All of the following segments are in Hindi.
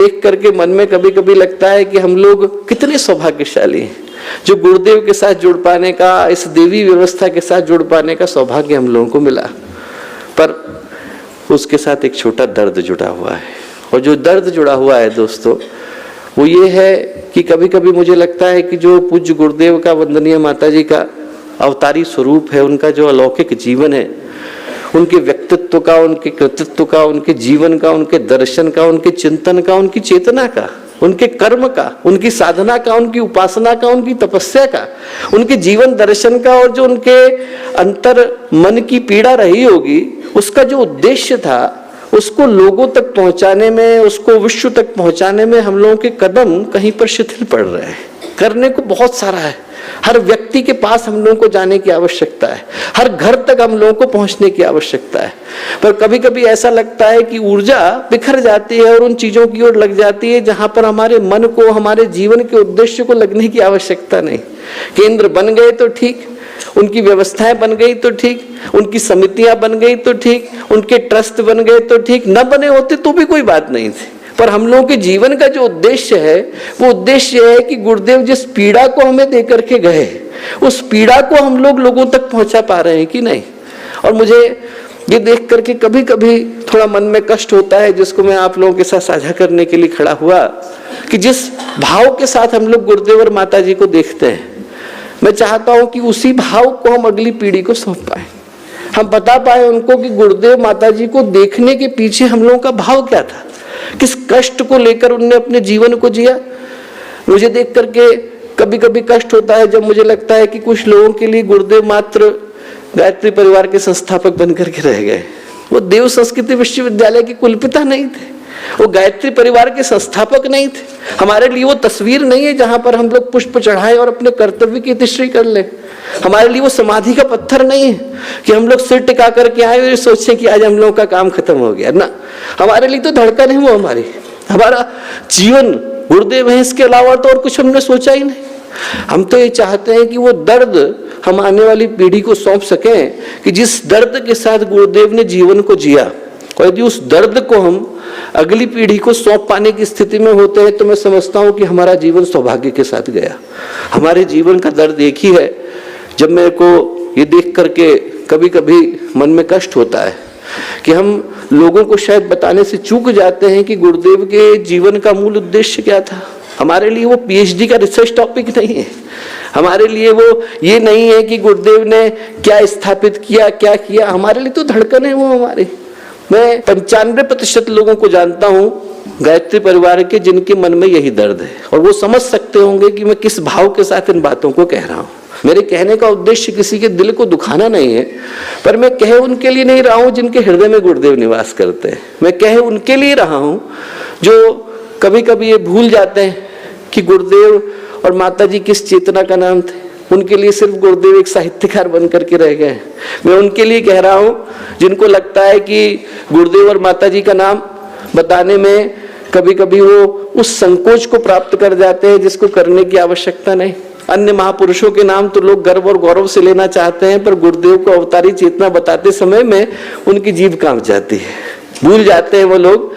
देख करके मन में कभी कभी लगता है कि हम लोग कितने सौभाग्यशाली हैं जो गुरुदेव के साथ जुड़ पाने का, इस देवी व्यवस्था के साथ जुड़ पाने का सौभाग्य हम लोगों को मिला। पर उसके साथ एक छोटा दर्द जुड़ा हुआ है, और जो दर्द जुड़ा हुआ है दोस्तों वो ये है कि कभी कभी मुझे लगता है कि जो पूज्य गुरुदेव का, वंदनीय माता जी का अवतारी स्वरूप है, उनका जो अलौकिक जीवन है, उनके व्यक्तित्व का, उनके कृतित्व का, उनके जीवन का, उनके दर्शन का, उनके चिंतन का, उनकी चेतना का, उनके कर्म का, उनकी साधना का, उनकी उपासना का, उनकी तपस्या का, उनके जीवन दर्शन का, और जो उनके अंतर मन की पीड़ा रही होगी, उसका जो उद्देश्य था उसको लोगों तक पहुंचाने में, उसको विश्व तक पहुंचाने में हम लोगों के कदम कहीं पर शिथिल पड़ रहे हैं। करने को बहुत सारा है, हर व्यक्ति के पास हम लोगों को जाने की आवश्यकता है, हर घर तक हम लोगों को पहुंचने की आवश्यकता है, पर कभी कभी ऐसा लगता है कि ऊर्जा बिखर जाती है और उन चीजों की ओर लग जाती है जहां पर हमारे मन को, हमारे जीवन के उद्देश्य को लगने की आवश्यकता नहीं। केंद्र बन गए तो ठीक, उनकी व्यवस्थाएं बन गई तो ठीक, उनकी समितियां बन गई तो ठीक, उनके ट्रस्ट बन गए तो ठीक, न बने होते तो भी कोई बात नहीं थी। पर हम लोगों के जीवन का जो उद्देश्य है वो उद्देश्य है कि गुरुदेव जिस पीड़ा को हमें दे करके गए, उस पीड़ा को हम लोग लोगों तक पहुंचा पा रहे हैं कि नहीं। और मुझे ये देख करके कभी कभी थोड़ा मन में कष्ट होता है, जिसको मैं आप लोगों के साथ साझा करने के लिए खड़ा हुआ, कि जिस भाव के साथ हम लोग गुरुदेव और माता जी को देखते हैं, मैं चाहता हूं कि उसी भाव को हम अगली पीढ़ी को सौंप पाए, हम बता पाए उनको कि गुरुदेव माता जी को देखने के पीछे हम लोगों का भाव क्या था, किस कष्ट को लेकर उनने अपने जीवन को जिया। मुझे देख करके कभी कभी कष्ट होता है जब मुझे लगता है कि कुछ लोगों के लिए गुरुदेव मात्र गायत्री परिवार के संस्थापक बनकर के रह गए। वो देव संस्कृति विश्वविद्यालय के कुलपिता नहीं थे, वो गायत्री परिवार के संस्थापक नहीं थे। हमारे लिए वो तस्वीर नहीं है जहां पर हम लोग पुष्प चढ़ाएं और अपने कर्तव्य की तिश्री कर ले। हमारे लिए वो समाधि का पत्थर नहीं है कि हम लोग सिर टिका करके आए और सोचें कि आज हम लोगों का काम खत्म हो गया ना। हमारे लिए तो धड़कन है वो, हमारा जीवन गुरुदेव है, इसके अलावा तो और कुछ हमने सोचा ही नहीं। हम तो ये चाहते हैं कि वो दर्द हम आने वाली पीढ़ी को सौंप सकें कि जिस दर्द के साथ गुरुदेव ने जीवन को जिया, और यदि उस दर्द को हम अगली पीढ़ी को सौंप पाने की स्थिति में होते हैं तो मैं समझता हूं कि हमारा जीवन सौभाग्य के साथ गया। हमारे जीवन का दर्द एक ही है। जब मेरे को ये देख करके कभी कभी मन में कष्ट होता है कि हम लोगों को शायद बताने से चूक जाते हैं कि गुरुदेव के जीवन का मूल उद्देश्य क्या था। हमारे लिए वो पीएचडी का रिसर्च टॉपिक नहीं है, हमारे लिए वो ये नहीं है कि गुरुदेव ने क्या स्थापित किया, क्या किया। हमारे लिए तो धड़कन है वो हमारी। मैं 95% लोगों को जानता हूं गायत्री परिवार के जिनके मन में यही दर्द है, और वो समझ सकते होंगे कि मैं किस भाव के साथ इन बातों को कह रहा हूं। मेरे कहने का उद्देश्य किसी के दिल को दुखाना नहीं है, पर मैं कहे उनके लिए नहीं रहा हूं जिनके हृदय में गुरुदेव निवास करते हैं। मैं कहे उनके लिए रहा हूं जो कभी कभी ये भूल जाते हैं कि गुरुदेव और माता जी किस चेतना का नाम थे। उनके लिए सिर्फ गुरुदेव एक साहित्यकार बन करके रह गए। मैं उनके लिए कह रहा हूं जिनको लगता है कि गुरुदेव और माता जी का नाम बताने में कभी कभी वो उस संकोच को प्राप्त कर जाते हैं जिसको करने की आवश्यकता नहीं। अन्य महापुरुषों के नाम तो लोग गर्व और गौरव से लेना चाहते हैं, पर गुरुदेव को अवतारी चेतना बताते समय में उनकी जीभ कांप जाती है। भूल जाते हैं वो लोग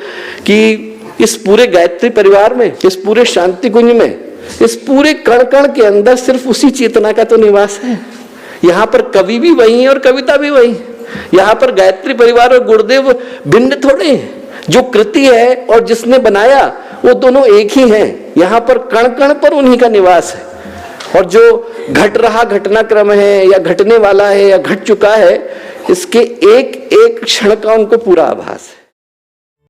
कि इस पूरे गायत्री परिवार में, इस पूरे शांति कुंज में, इस पूरे कण कण के अंदर सिर्फ उसी चेतना का तो निवास है। यहाँ पर कवि भी वही है और कविता भी वही है। यहाँ पर गायत्री परिवार और गुरुदेव भिन्न थोड़े हैं। जो कृति है और जिसने बनाया वो दोनों एक ही हैं। यहाँ पर कण कण पर उन्हीं का निवास है, और जो घट रहा घटनाक्रम है या घटने वाला है या घट चुका है, इसके एक एक क्षण का उनको पूरा आभास है।